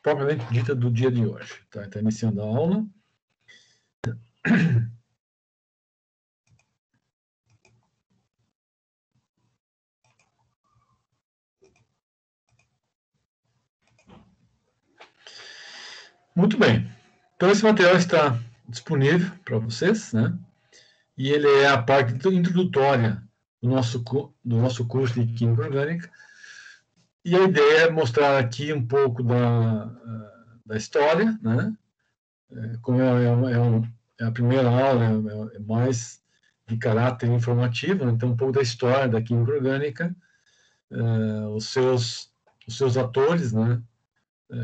propriamente dita do dia de hoje. Tá? Está iniciando a aula. Muito bem. Então, esse material está disponível para vocês, né? E ele é a parte introdutória do nosso curso de Química Orgânica. E a ideia é mostrar aqui um pouco da história, né? Como é a primeira aula, é mais de caráter informativo, né? Então um pouco da história da Química Orgânica, os seus atores, né?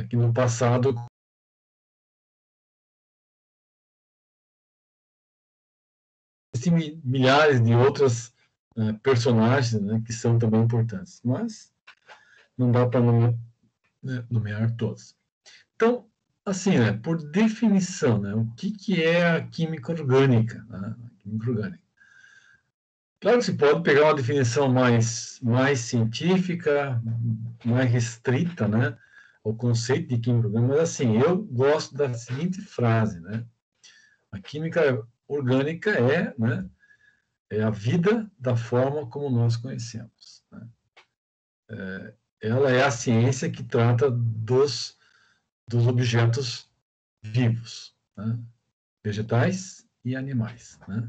Que no passado existem milhares de outras personagens, né? Que são também importantes, mas não dá para nomear todos. Então, assim, né, por definição, né, o que é a química orgânica? Né? A química orgânica. Claro que se pode pegar uma definição mais científica, mais restrita, né, ao conceito de química orgânica, mas assim, eu gosto da seguinte frase, né, a química orgânica né, é a vida da forma como nós conhecemos. Né? Ela é a ciência que trata dos objetos vivos, né? Vegetais e animais. Né?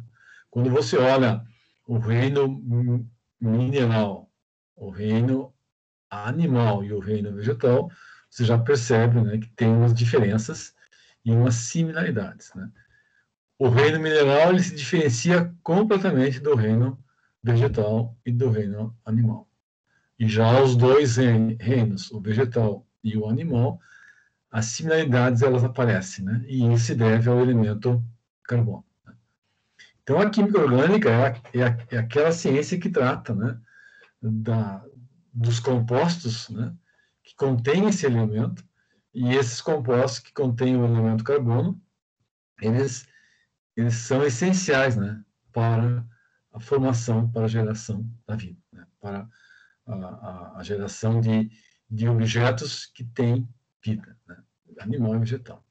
Quando você olha o reino mineral, o reino animal e o reino vegetal, você já percebe, né, que tem umas diferenças e umas similaridades. Né? O reino mineral ele se diferencia completamente do reino vegetal e do reino animal. E já os dois reinos, o vegetal e o animal, as similaridades elas aparecem, né? E isso se deve ao elemento carbono. Né? Então, a química orgânica é aquela ciência que trata, né, dos compostos, né, que contêm esse elemento, e esses compostos que contêm o elemento carbono, eles são essenciais, né, para a formação, para a geração da vida, né, para a geração de objetos que têm vida, né, animal e vegetal.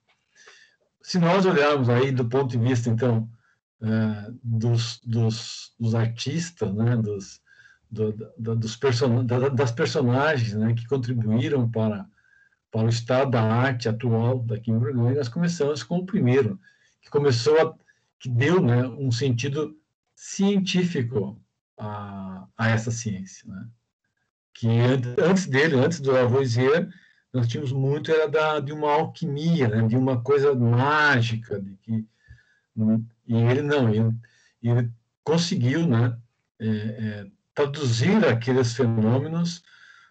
Se nós olharmos aí do ponto de vista, então, dos artistas, né, das personagens, né, que contribuíram para o estado da arte atual da química orgânica, nós começamos com o primeiro, que deu, né, um sentido científico a essa ciência, né? Que antes do Lavoisier, nós tínhamos muito de uma alquimia, né, de uma coisa mágica, e ele não, ele conseguiu, né, traduzir aqueles fenômenos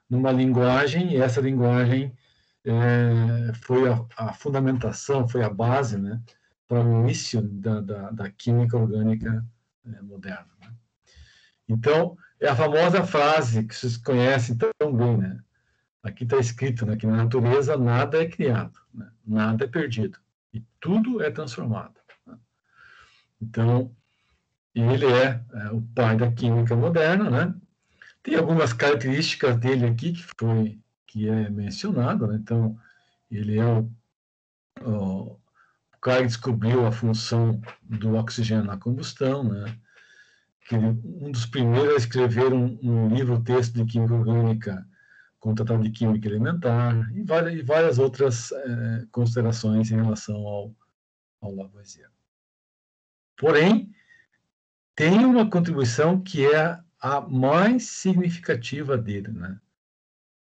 numa linguagem, e essa linguagem foi a fundamentação, foi a base, né, para o início da química orgânica moderna. Né? Então, é a famosa frase que vocês conhecem tão bem, né? Aqui está escrito, né, que na natureza nada é criado, né? Nada é perdido, e tudo é transformado. Né? Então, ele é o pai da química moderna, né? Tem algumas características dele aqui que é mencionado, né? Então, ele é o cara que descobriu a função do oxigênio na combustão, né? Que um dos primeiros a escrever um livro-texto de química orgânica com o Tratado de Química Elementar, e várias outras considerações em relação ao Lavoisier. Porém, tem uma contribuição que é a mais significativa dele, né?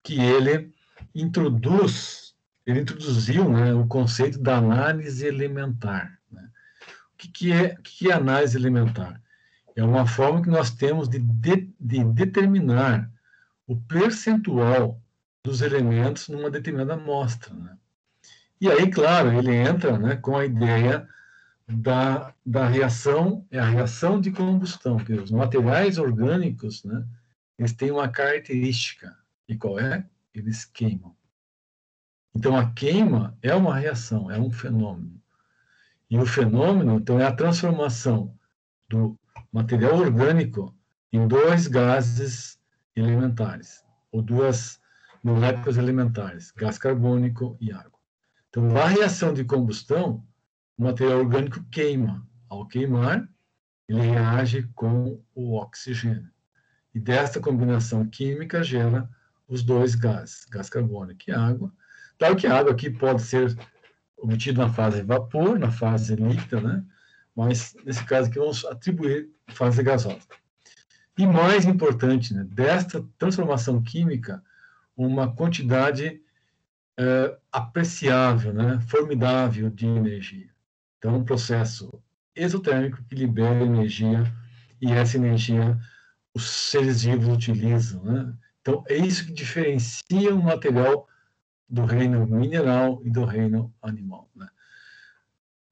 Que ele introduziu, né, o conceito da análise elementar. Né? O que é análise elementar? É uma forma que nós temos de determinar o percentual dos elementos numa determinada amostra. Né? E aí, claro, ele entra, né, com a ideia da reação, a reação de combustão, que os materiais orgânicos, né, eles têm uma característica, e qual é? Eles queimam. Então, a queima é uma reação, é um fenômeno. E o fenômeno, então, é a transformação do material orgânico em dois gases elementares, ou duas moléculas elementares, gás carbônico e água. Então, na reação de combustão, o material orgânico queima. Ao queimar, ele reage com o oxigênio. E desta combinação química gera os dois gases, gás carbônico e água. Claro que a água aqui pode ser obtida na fase de vapor, na fase líquida, né? Mas, nesse caso aqui, vamos atribuir fase gasosa. E mais importante, né, desta transformação química, uma quantidade apreciável, né, formidável de energia. Então, um processo exotérmico que libera energia, e essa energia os seres vivos utilizam, né? Então, é isso que diferencia o material do reino mineral e do reino animal, né?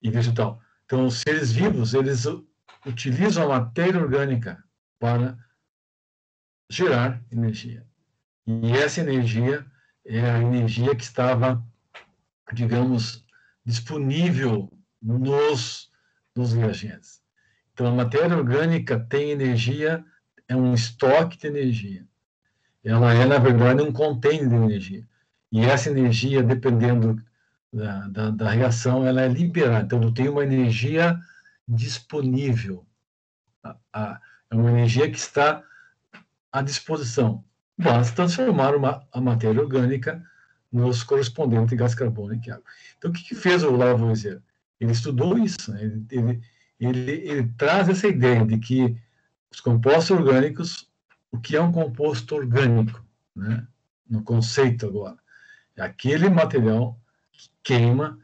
E vegetal. Então, os seres vivos, eles utilizam a matéria orgânica para gerar energia. E essa energia é a energia que estava, digamos, disponível nos reagentes. Então, a matéria orgânica tem energia, é um estoque de energia. Ela é, na verdade, um container de energia. E essa energia, dependendo da reação, ela é liberada. Então, eu tenho uma energia disponível. É uma energia que está à disposição. Basta transformar a matéria orgânica nos correspondentes gás carbônico e água. Então, o que fez o Lavoisier? Ele estudou isso, né? Ele traz essa ideia de que os compostos orgânicos, o que é um composto orgânico, né? No conceito agora, é aquele material que queima,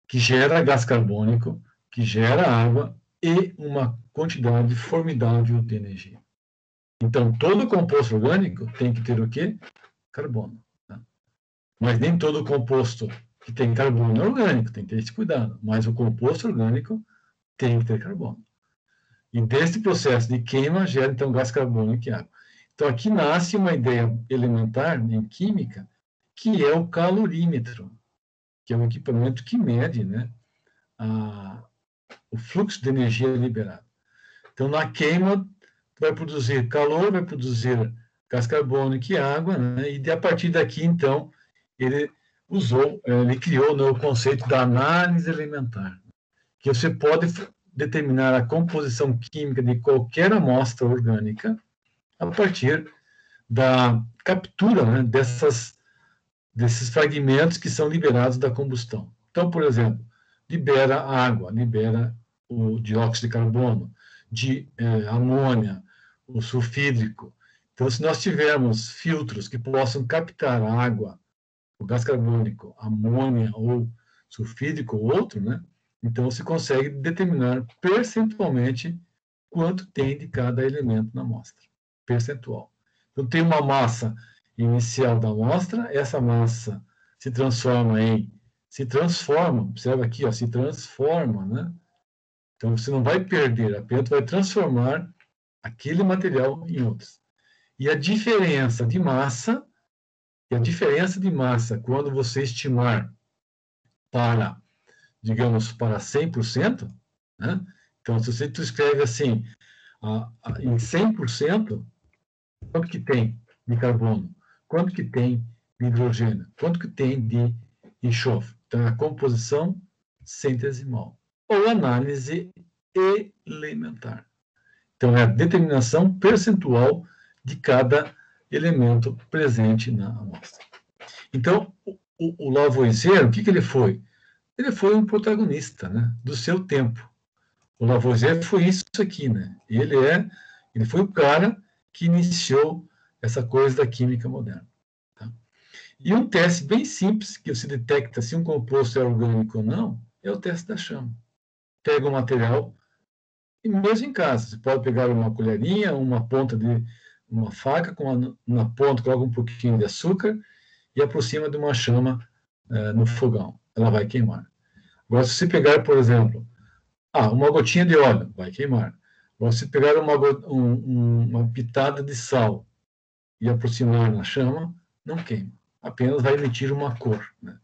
que gera gás carbônico, que gera água e uma quantidade formidável de energia. Então, todo composto orgânico tem que ter o quê? Carbono. Né? Mas nem todo composto que tem carbono é orgânico, tem que ter esse cuidado. Mas o composto orgânico tem que ter carbono. E desse processo de queima gera, então, gás carbônico e água. Então, aqui nasce uma ideia elementar em química, que é o calorímetro, que é um equipamento que mede, né, o fluxo de energia liberado. Então, na queima, vai produzir calor, vai produzir gás carbônico e água, né, e a partir daqui, então, ele criou, né, o conceito da análise elementar, que você pode determinar a composição química de qualquer amostra orgânica a partir da captura, né, desses fragmentos que são liberados da combustão. Então, por exemplo, libera água, libera o dióxido de carbono, amônia, o sulfídrico. Então, se nós tivermos filtros que possam captar a água, o gás carbônico, amônia ou sulfídrico ou outro, né? Então, se consegue determinar percentualmente quanto tem de cada elemento na amostra. Percentual. Então, tem uma massa inicial da amostra, essa massa se transforma, observa aqui, ó, se transforma, né? Então, você não vai perder, apenas vai transformar aquele material em outros. E a diferença de massa, quando você estimar para, digamos, para 100%, né? Então, se você escreve assim, em 100%, quanto que tem de carbono, quanto que tem de hidrogênio, quanto que tem de enxofre. Então, é a composição centesimal, ou análise elementar. Então, é a determinação percentual de cada elemento presente na amostra. Então, o Lavoisier, o que ele foi? Ele foi um protagonista, né, do seu tempo. O Lavoisier foi isso aqui, né? Ele foi o cara que iniciou essa coisa da química moderna. Tá? E um teste bem simples, que você detecta se um composto é orgânico ou não, é o teste da chama. Pega o material, e mesmo em casa, você pode pegar uma colherinha, uma ponta de uma faca, na ponta coloca um pouquinho de açúcar e aproxima de uma chama no fogão. Ela vai queimar. Agora, se você pegar, por exemplo, uma gotinha de óleo, vai queimar. Agora, se pegar uma pitada de sal e aproximar na chama, não queima. Apenas vai emitir uma cor. Né?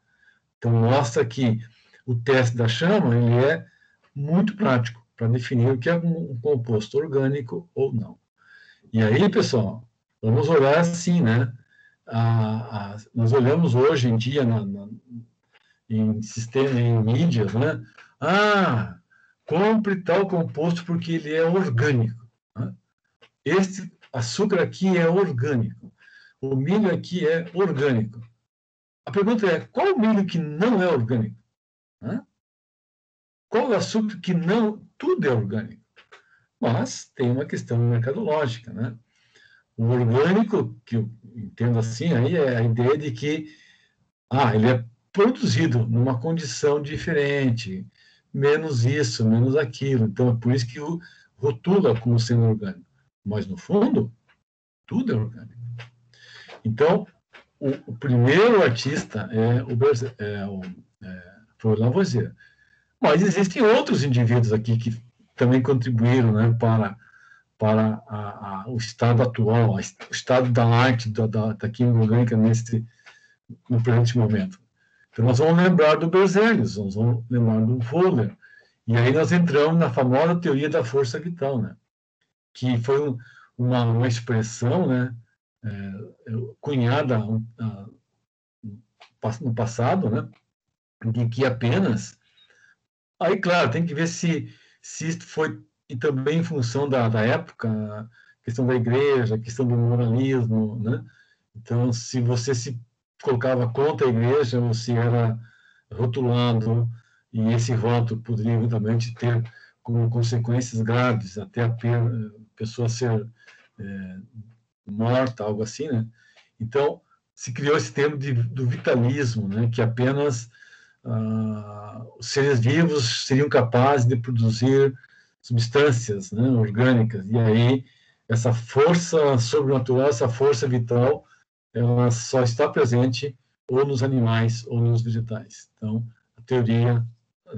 Então, mostra que o teste da chama ele é muito prático para definir o que é um composto orgânico ou não. E aí, pessoal, vamos olhar assim, né? nós olhamos hoje em dia em sistema, em mídias, né? Compre tal composto porque ele é orgânico. Né? Este açúcar aqui é orgânico. O milho aqui é orgânico. A pergunta é, qual o milho que não é orgânico? Né? Qual o açúcar que não... Tudo é orgânico. Mas tem uma questão mercadológica, né? O orgânico, que eu entendo assim, aí é a ideia de que ele é produzido numa condição diferente, menos isso, menos aquilo. Então, é por isso que rotula como sendo orgânico. Mas, no fundo, tudo é orgânico. Então, o primeiro artista foi o Lavoisier. Mas existem outros indivíduos aqui que também contribuíram, né, para o estado atual, o estado da arte da química orgânica no presente momento. Então, nós vamos lembrar do Berzelius, nós vamos lembrar do Wöhler, e aí nós entramos na famosa teoria da força vital, né? Que foi uma expressão, né, cunhada no passado, né, de que apenas... Aí, claro, tem que ver se isso foi e também em função da época, a questão da igreja, a questão do moralismo, né? Então, se você se colocava contra a igreja, você era rotulado, e esse voto poderia eventualmente ter como consequências graves, até a pessoa ser morta, algo assim, né? Então, se criou esse termo do vitalismo, né? Que apenas os seres vivos seriam capazes de produzir substâncias, né, orgânicas, e aí essa força sobrenatural, essa força vital, ela só está presente ou nos animais ou nos vegetais. Então, a teoria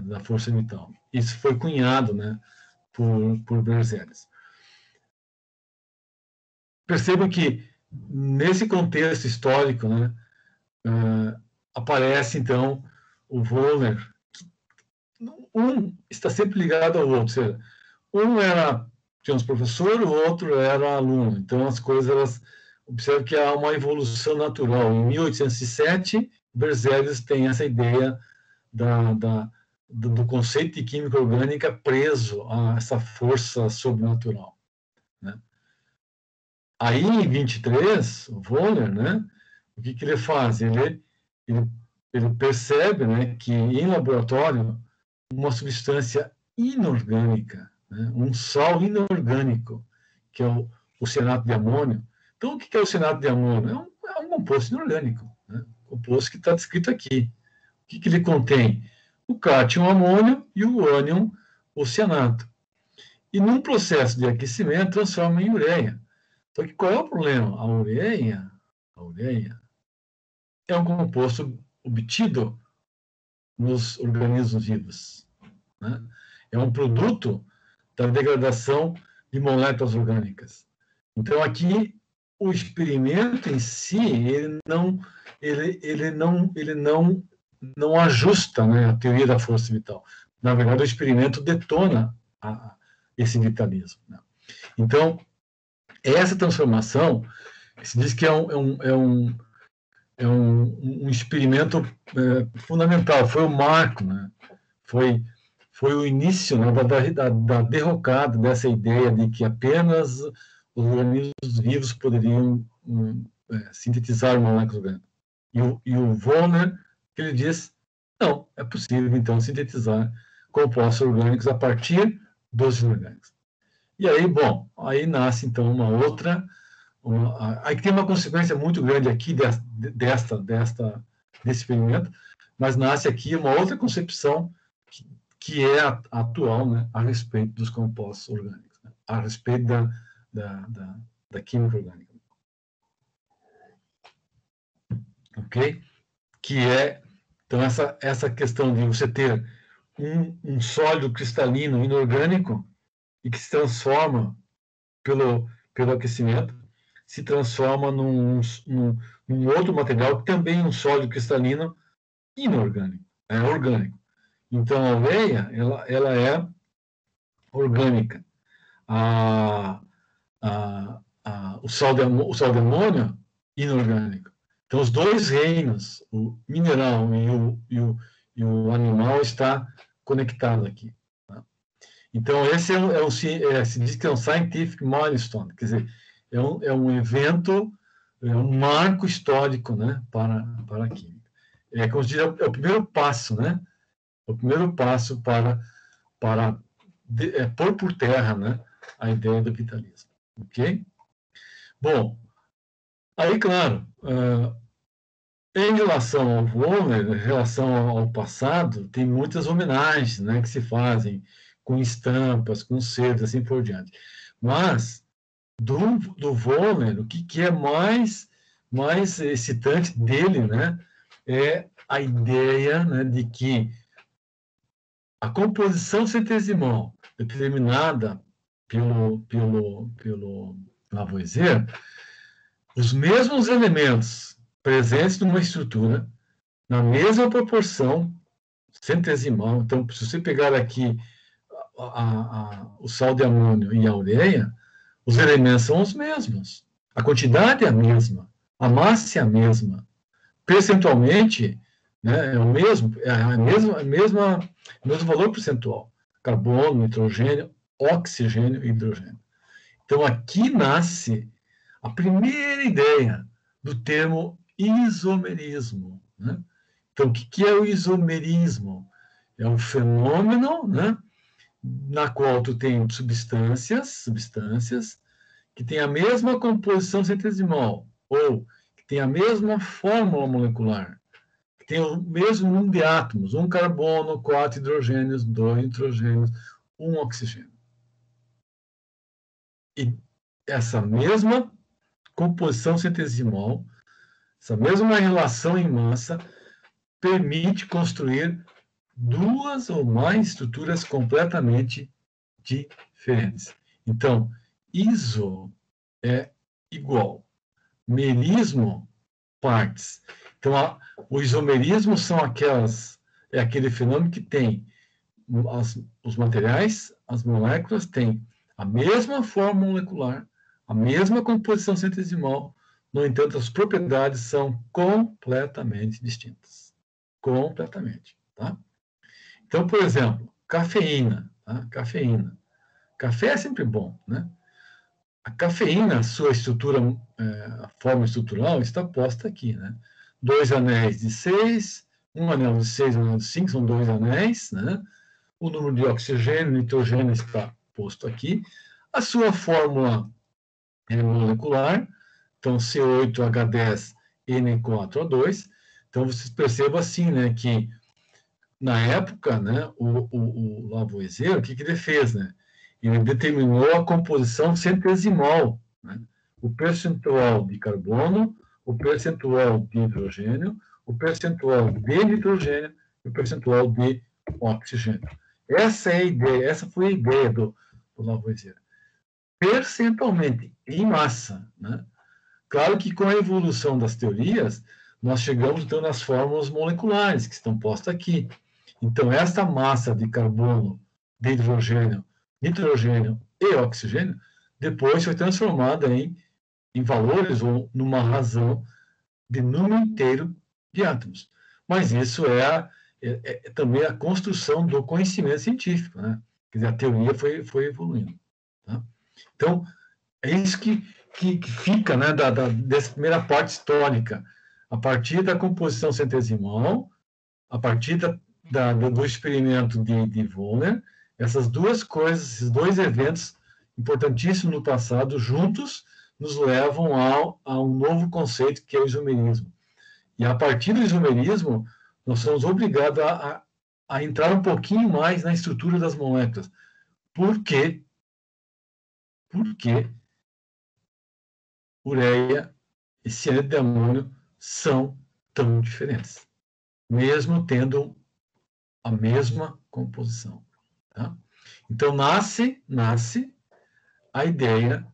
da força vital. Isso foi cunhado, né, por Berzelius. Perceba que, nesse contexto histórico, né, aparece, então, o Wöhler. Um está sempre ligado ao outro, ou seja, tinha uns professores, o outro era aluno. Então, as coisas, observe que há uma evolução natural. Em 1807, Berzelius tem essa ideia do conceito de química orgânica preso a essa força sobrenatural. Né? Aí, em 23, o Wöhler, né, o que ele faz? Ele percebe, né, que em laboratório, uma substância inorgânica, né? Um sal inorgânico, que é o cianato de amônio. Então, o que é o cianato de amônio? É um composto inorgânico, né? Composto que está descrito aqui. O que ele contém? O cátion amônio e o ânion cianato. E num processo de aquecimento transforma em ureia. Só que qual é o problema? A ureia é um composto obtido nos organismos vivos. Né? É um produto da degradação de moléculas orgânicas. Então, aqui, o experimento em si, ele não ajusta, né, a teoria da força vital. Na verdade, o experimento detona esse vitalismo. Né? Então, essa transformação, se diz que é um experimento fundamental, foi o marco, né? Foi o início, né, da derrocada dessa ideia de que apenas os organismos vivos poderiam sintetizar moléculas orgânicas. E o Wöhler, ele diz, não, é possível, então, sintetizar compostos orgânicos a partir dos inorgânicos. E aí, bom, aí nasce, então, uma outra... aí tem uma consequência muito grande aqui desse experimento, mas nasce aqui uma outra concepção que é atual, né, a respeito dos compostos orgânicos, né, a respeito da química orgânica. Ok? Que é, então, essa questão de você ter um sólido cristalino inorgânico e que se transforma pelo aquecimento, se transforma num outro material que também é um sólido cristalino inorgânico, é orgânico. Então, a ureia, ela é orgânica. O sal de amônio, inorgânico. Então, os dois reinos, o mineral e o animal, está conectado aqui. Tá? Então, esse se diz que é um scientific milestone, quer dizer, é um evento, é um marco histórico, né, para a química. Como se diz, é o primeiro passo, né? O primeiro passo para pôr por terra, né, a ideia do vitalismo. Ok? Bom, aí, claro, em relação ao Volner, em relação ao passado, tem muitas homenagens, né, que se fazem com estampas, com selos, assim por diante. Mas, do Volner, o que é mais excitante dele, né, é a ideia, né, de que a composição centesimal determinada pelo Lavoisier, os mesmos elementos presentes numa estrutura, na mesma proporção centesimal. Então, se você pegar aqui o sal de amônio e a ureia, os elementos são os mesmos. A quantidade é a mesma. A massa é a mesma. Percentualmente, né, é o mesmo valor percentual. Carbono, nitrogênio, oxigênio e hidrogênio. Então, aqui nasce a primeira ideia do termo isomerismo. Né? Então, o que é o isomerismo? É um fenômeno, né, na qual tu tem substâncias que têm a mesma composição centesimal, ou que têm a mesma fórmula molecular, que têm o mesmo número de átomos, 1 carbono, 4 hidrogênios, 2 nitrogênios, 1 oxigênio. E essa mesma composição centesimal, essa mesma relação em massa, permite construir duas ou mais estruturas completamente diferentes. Então, iso é igual, merismo, partes. Então, o isomerismo é aquele fenômeno que tem os materiais, as moléculas têm a mesma forma molecular, a mesma composição centesimal, no entanto, as propriedades são completamente distintas. Completamente. Tá? Então, por exemplo, cafeína. Tá? Cafeína. Café é sempre bom, né? A cafeína, a sua estrutura, a forma estrutural, está posta aqui, né? 2 anéis de 6, um anel de 6, um anel de 5, são 2 anéis, né? O número de oxigênio e nitrogênio está posto aqui. A sua fórmula molecular, então C8H10N4O2. Então, vocês percebam assim, né, que na época, né, o Lavoisier, o que ele fez, né? Ele determinou a composição centesimal, né? O percentual de carbono, o percentual de hidrogênio, o percentual de nitrogênio e o percentual de oxigênio. Essa é a ideia, essa foi a ideia do Lavoisier. Percentualmente, em massa, né? Claro que com a evolução das teorias, nós chegamos então nas fórmulas moleculares que estão postas aqui. Então, essa massa de carbono, de hidrogênio, nitrogênio e oxigênio, depois foi transformada em valores ou numa razão de número inteiro de átomos. Mas isso é também a construção do conhecimento científico, né? Quer dizer, a teoria foi evoluindo. Tá? Então, é isso que fica, né, dessa primeira parte histórica, a partir da composição centesimal, a partir do experimento de Volner, essas duas coisas, esses dois eventos importantíssimos no passado, juntos, nos levam a um novo conceito, que é o isomerismo. E a partir do isomerismo, nós somos obrigados a entrar um pouquinho mais na estrutura das moléculas. Por quê? Porque ureia e cianeto de amônio são tão diferentes, mesmo tendo a mesma composição. Tá? Então, nasce a ideia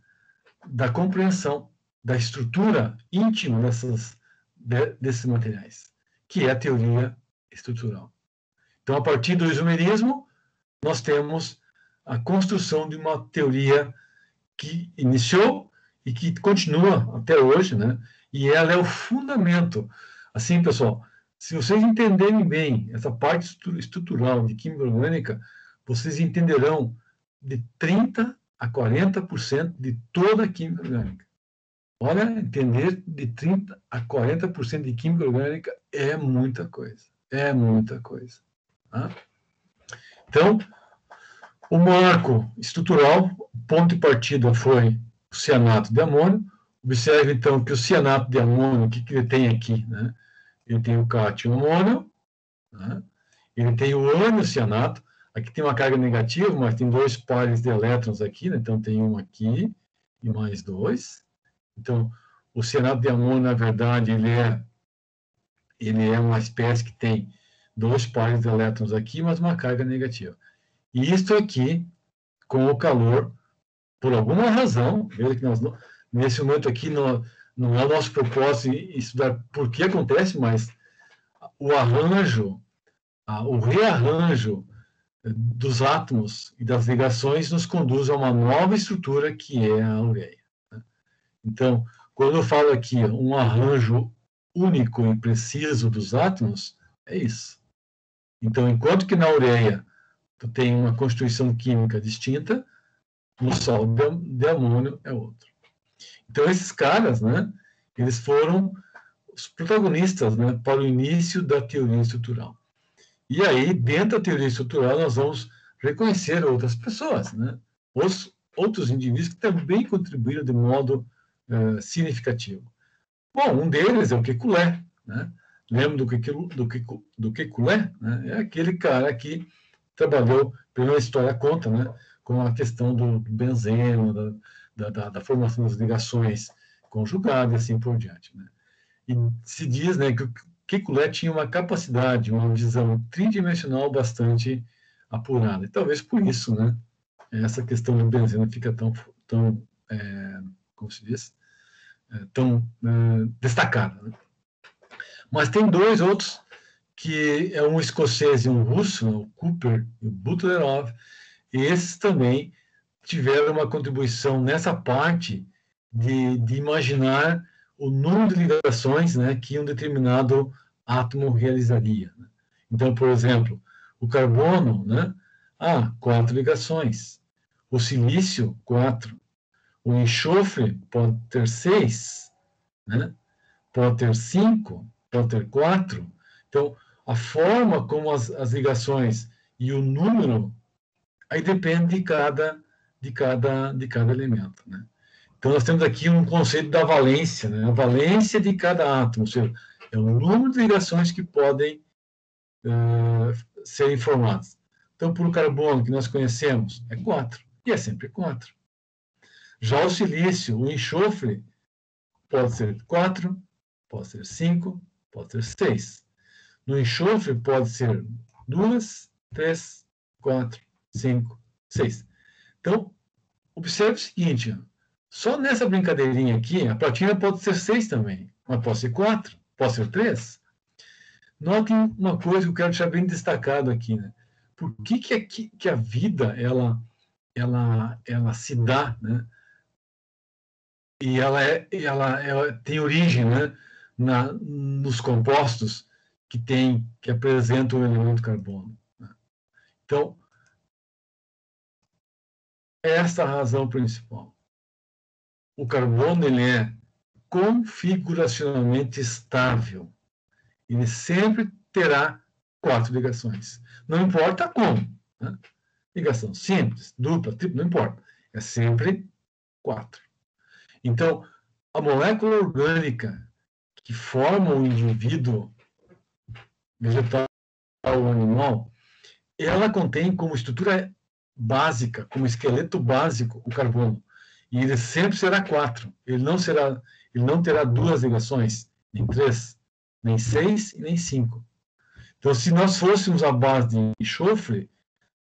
da compreensão da estrutura íntima desses materiais, que é a teoria estrutural. Então, a partir do isomerismo, nós temos a construção de uma teoria que iniciou e que continua até hoje, né? E ela é o fundamento. Assim, pessoal, se vocês entenderem bem essa parte estrutural de química orgânica, vocês entenderão de 30% a 40% de toda a química orgânica. Olha, entender de 30% a 40% de química orgânica é muita coisa. É muita coisa. Tá? Então, o marco estrutural, o ponto de partida foi o cianato de amônio. Observe, então, que o cianato de amônio, o que ele tem aqui? Né? Ele tem o cátion amônio, né? Ele tem o ânion cianato. Aqui tem uma carga negativa, mas tem 2 pares de elétrons aqui, né? Então tem um aqui e mais 2. Então, o cianato de amônio, na verdade, ele é uma espécie que tem 2 pares de elétrons aqui, mas uma carga negativa. E isto aqui, com o calor, por alguma razão, veja que nós, nesse momento aqui, não é o nosso propósito estudar por que acontece, mas o arranjo, o rearranjo dos átomos e das ligações nos conduz a uma nova estrutura que é a ureia. Então, quando eu falo aqui um arranjo único e preciso dos átomos, é isso. Então, enquanto que na ureia tu tem uma constituição química distinta, no sal de amônio é outro. Então, esses caras, né, eles foram os protagonistas, né, para o início da teoria estrutural. E aí, dentro da teoria estrutural, nós vamos reconhecer outras pessoas, né, os outros indivíduos que também contribuíram de modo significativo. Bom, um deles é o Kekulé, né? Lembra do Kekulé? Né? É aquele cara que trabalhou, pela história conta, né, com a questão do benzeno, da formação das ligações conjugadas e assim por diante. Né? E se diz, né, que o Kekulé tinha uma capacidade, uma visão tridimensional bastante apurada. E talvez por isso, né, essa questão do benzeno fica tão como se diz, tão destacada. Né? Mas tem 2 outros, que é um escocês e um russo, o Cooper e o Butlerov, e esses também tiveram uma contribuição nessa parte de imaginar o número de ligações, né, que um determinado átomo realizaria. Né? Então, por exemplo, o carbono, né, 4 ligações. O silício, 4. O enxofre pode ter 6, né? Pode ter 5, pode ter 4. Então, a forma como as ligações e o número, aí depende de cada elemento. Né? Então, nós temos aqui um conceito da valência, né? A valência de cada átomo, ou seja, é o número de ligações que podem ser informadas. Então, por o carbono que nós conhecemos, é 4, e é sempre 4. Já o silício, o enxofre, pode ser 4, pode ser 5, pode ser 6. No enxofre pode ser 2, 3, 4, 5, 6. Então, observe o seguinte, só nessa brincadeirinha aqui, a platina pode ser 6 também, mas pode ser 4, pode ser 3. Notem uma coisa que eu quero deixar bem destacado aqui, né? Por que a vida, ela se dá, né? E ela tem origem, né, nos compostos que apresentam o elemento carbono. Né? Então, essa é a razão principal. O carbono ele é configuracionalmente estável. Ele sempre terá 4 ligações. Não importa como. Né? Ligação simples, dupla, tripla, não importa. É sempre 4. Então, a molécula orgânica que forma o indivíduo vegetal ou animal, ela contém como estrutura básica, como esqueleto básico, o carbono. E ele sempre será 4. Ele não terá 2 ligações, nem 3, nem 6 e nem 5. Então, se nós fôssemos à base de enxofre,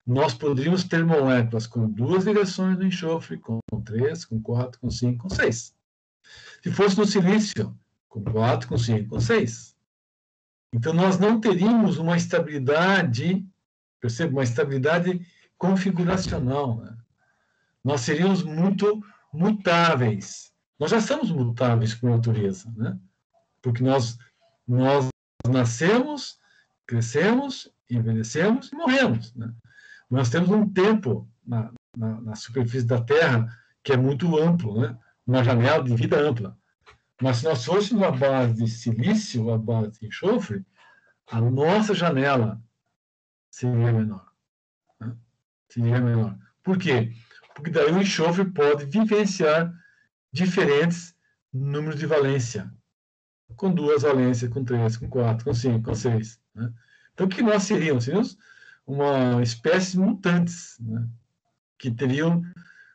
nós poderíamos ter moléculas com 2 ligações no enxofre, com 3, com 4, com 5, com 6. Se fosse no silício, com 4, com 5, com 6. Então, nós não teríamos uma estabilidade, percebe, uma estabilidade configuracional. Né? Nós seríamos muito mutáveis. Nós já somos mutáveis por natureza, né? Porque nós nascemos, crescemos, envelhecemos e morremos, né? Nós temos um tempo na superfície da Terra que é muito amplo, né? Uma janela de vida ampla. Mas se nós fôssemos a base de silício, a base de enxofre, a nossa janela seria menor. Né? Seria menor. Por quê? Porque daí o enxofre pode vivenciar diferentes números de valência. Com 2 valências, com 3, com 4, com 5, com 6. Né? Então, o que nós seríamos? Seríamos uma espécie de mutantes, né? Que teriam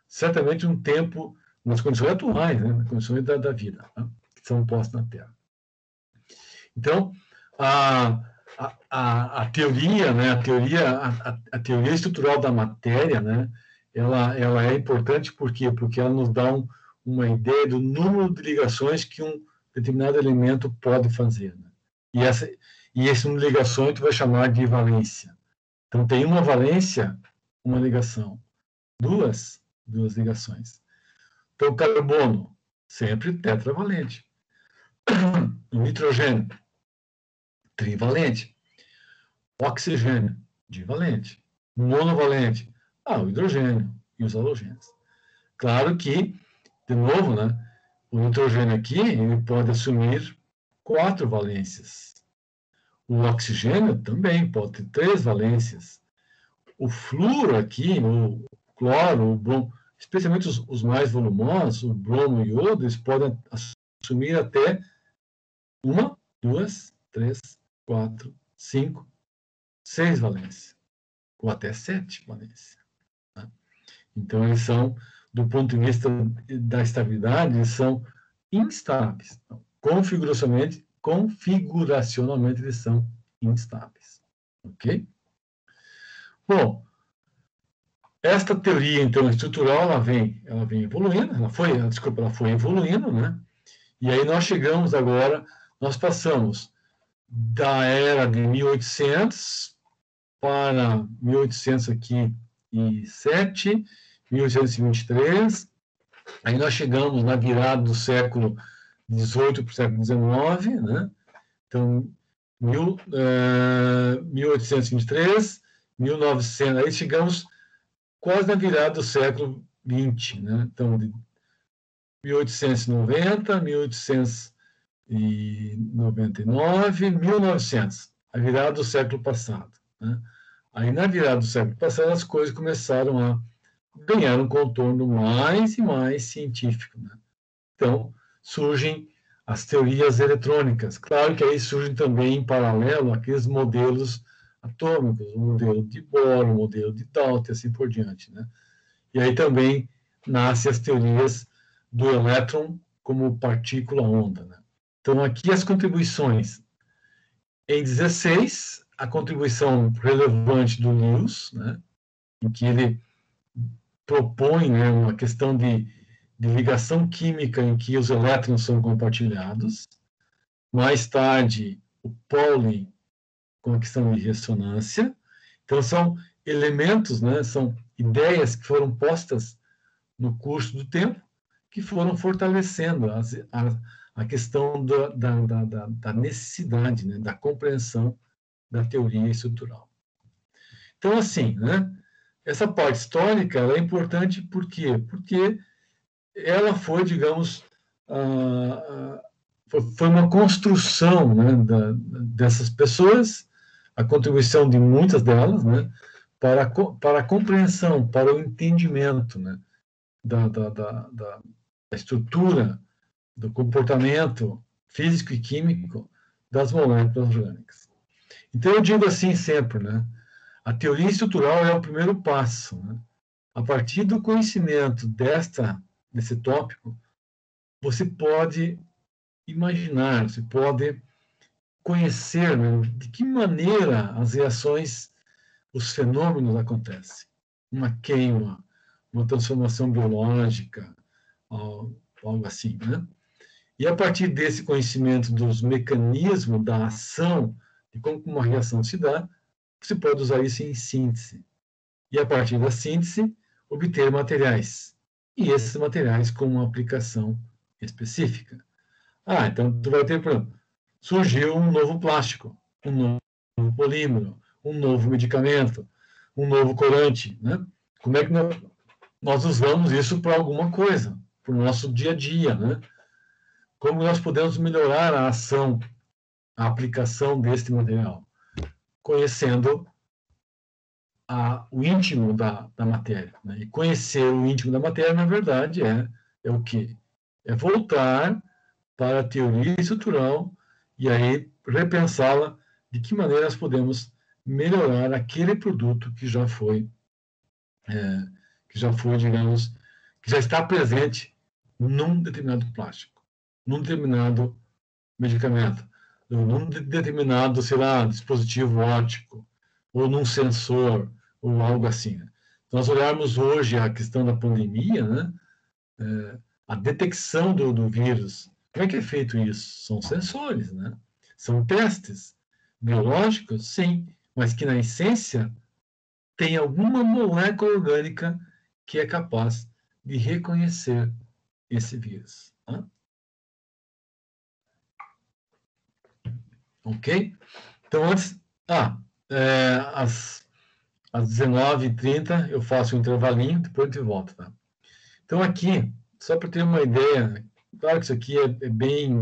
certamente um tempo nas condições atuais, né? Nas condições da vida, né? Que são postas na Terra. Então, a teoria, né? A teoria estrutural da matéria, né? Ela é importante por quê? Porque ela nos dá uma ideia do número de ligações que um determinado elemento pode fazer. Né? E esse número de ligações tu vai chamar de valência. Então, tem uma valência, uma ligação. Duas ligações. Então, o carbono, sempre tetravalente. O nitrogênio, trivalente. O oxigênio, divalente. Monovalente, o hidrogênio e os halogênios. Claro que, de novo, né, o nitrogênio aqui ele pode assumir 4 valências. O oxigênio também pode ter 3 valências. O flúor aqui, o cloro, o bromo, especialmente os mais volumosos, o bromo e o iodo, eles podem assumir até 1, 2, 3, 4, 5, 6 valências, ou até 7 valências. Né? Então, eles são, do ponto de vista da estabilidade, eles são instáveis. Então, configuracionalmente, eles são instáveis. Ok? Bom, esta teoria, então, estrutural, ela vem evoluindo, ela foi evoluindo, né? E aí nós chegamos agora, nós passamos da era de 1800 para 1800 aqui e 7, 1823, aí nós chegamos na virada do século XVIII para o século XIX, né? Então, 1823, 1900, aí chegamos quase na virada do século XX, né? Então, de 1890, 1899, 1900, a virada do século passado. Né? Aí, na virada do século passado, as coisas começaram a ganhar um contorno mais e mais científico. Né? Então, surgem as teorias eletrônicas. Claro que aí surgem também, em paralelo, aqueles modelos atômicos, o modelo de Bohr, o modelo de Dalton, e assim por diante. Né? E aí também nascem as teorias do elétron como partícula-onda. Né? Então, aqui as contribuições. Em 16, a contribuição relevante do Lewis, né? Em que ele propõe, né, uma questão de ligação química em que os elétrons são compartilhados. Mais tarde, o Pauling com a questão de ressonância. Então, são elementos, né, são ideias que foram postas no curso do tempo, que foram fortalecendo a questão da necessidade, né, da compreensão da teoria estrutural. Então, assim, né, essa parte histórica ela é importante por quê? Porque ela foi, digamos, foi uma construção, né, dessas pessoas, a contribuição de muitas delas, né, para a compreensão, para o entendimento, né, da estrutura, do comportamento físico e químico das moléculas orgânicas. Então, eu digo assim sempre, né, a teoria estrutural é o primeiro passo. Né? A partir do conhecimento desse tópico, você pode imaginar, você pode conhecer, né, de que maneira as reações, os fenômenos acontecem. Uma queima, uma transformação biológica, algo assim, né? E a partir desse conhecimento dos mecanismos da ação, de como uma reação se dá, você pode usar isso em síntese. E a partir da síntese, obter materiais. E esses materiais com uma aplicação específica. Então tu vai ter, por exemplo, surgiu um novo plástico, um novo polímero, um novo medicamento, um novo corante, né? Como é que nós usamos isso para alguma coisa, para o nosso dia a dia, né? Como nós podemos melhorar a ação, a aplicação deste material? Conhecendo o íntimo da matéria, né? E conhecer o íntimo da matéria, na verdade, é o quê? É voltar para a teoria estrutural e aí repensá-la de que maneira nós podemos melhorar aquele produto que já foi, digamos, que já está presente num determinado plástico, num determinado medicamento, num determinado, sei lá, dispositivo óptico, ou num sensor, ou algo assim. Né? Se nós olharmos hoje a questão da pandemia, né, a detecção do vírus, como é que é feito isso? São sensores, né? São testes biológicos, sim, mas que na essência tem alguma molécula orgânica que é capaz de reconhecer esse vírus. Né? Ok? Então, antes. Às 19h30 eu faço um intervalinho, depois a gente volta. Tá? Então, aqui, só para ter uma ideia, claro que isso aqui é bem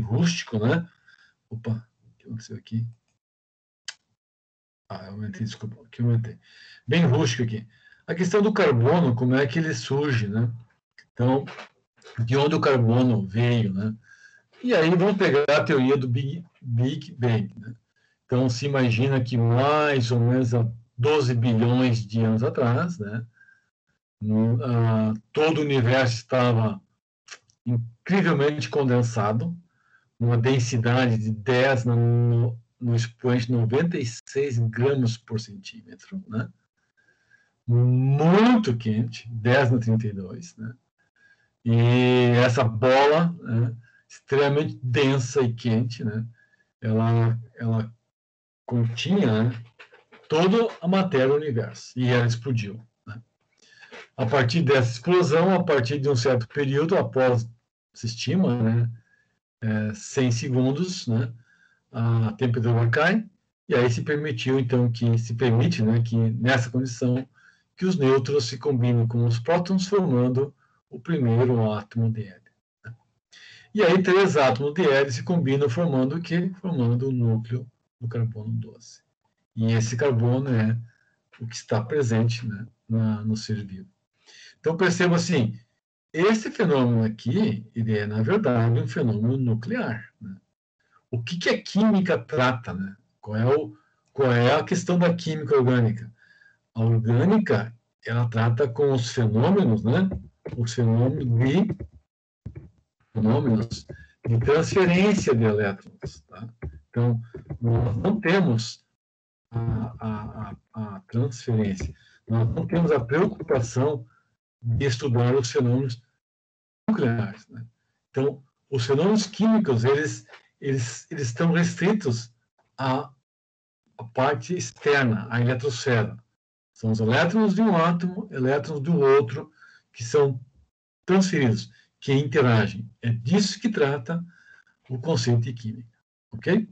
rústico, né? Opa, o que aconteceu aqui? Eu aumentei, desculpa, que eu aumentei. Bem rústico aqui. A questão do carbono, como é que ele surge, né? Então, de onde o carbono veio, né? E aí vamos pegar a teoria do Big Bang, né? Então, se imagina que mais ou menos há 12 bilhões de anos atrás, né, todo o universo estava incrivelmente condensado, uma densidade de 10 no expoente 96 gramas por centímetro, né? Muito quente, 10 na 32, né? E essa bola, né, extremamente densa e quente, né? Ela continha, né, toda a matéria do universo e ela explodiu. Né? A partir dessa explosão, a partir de um certo período, após, se estima, né, 100 segundos, né, a temperatura cai, e aí se permitiu, então, né, que nessa condição, que os nêutrons se combinem com os prótons, formando o primeiro átomo de hélio. Né? E aí 3 átomos de hélio se combinam, formando o quê? Formando o núcleo do carbono 12. E esse carbono é o que está presente, né, no ser vivo. Então, perceba assim, esse fenômeno aqui, ele é, na verdade, um fenômeno nuclear. Né? O que a química trata? Né? Qual é a questão da química orgânica? A orgânica, ela trata com os fenômenos, né? Os fenômenos de transferência de elétrons. Tá? Então, nós não temos a transferência. Nós não temos a preocupação de estudar os fenômenos nucleares. Né? Então, os fenômenos químicos, eles estão restritos à parte externa, à eletrosfera. São os elétrons de um átomo, elétrons do outro, que são transferidos, que interagem. É disso que trata o conceito de química. Ok?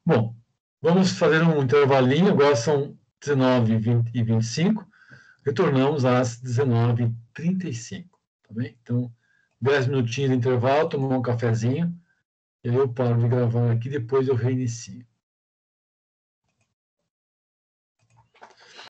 Bom, vamos fazer um intervalinho, agora são 19h25, retornamos às 19h35, tá bem? Então, 10 minutinhos de intervalo, tomar um cafezinho, e aí eu paro de gravar aqui, depois eu reinicio.